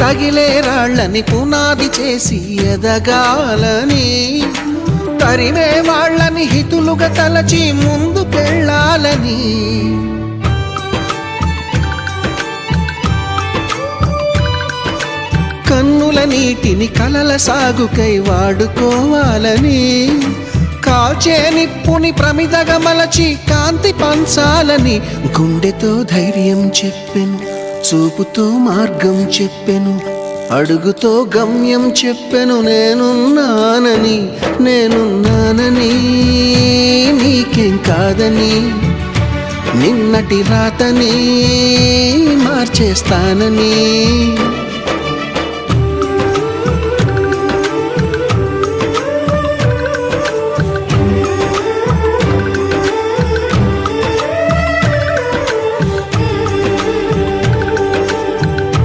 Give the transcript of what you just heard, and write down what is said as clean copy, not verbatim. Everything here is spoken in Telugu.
తగిలే రాళ్ళని పునాది చేసి ఎదగాలని, తరిమే వాళ్ళని హితులుగా తలచి ముందుకెళ్ళాలని, కన్నుల నీటిని కలల సాగుకై వాడుకోవాలని, కాల్చే నిప్పుని ప్రమిదగా మలచి కాంతి పంచాలని, గుండెతో ధైర్యం చెప్పెను, చూపుతో మార్గం చెప్పెను, అడుగుతో గమ్యం చెప్పెను. నేనున్నానని నేనున్నానని, నీకేం కాదని, నిన్నటి రాతని మార్చేస్తానని.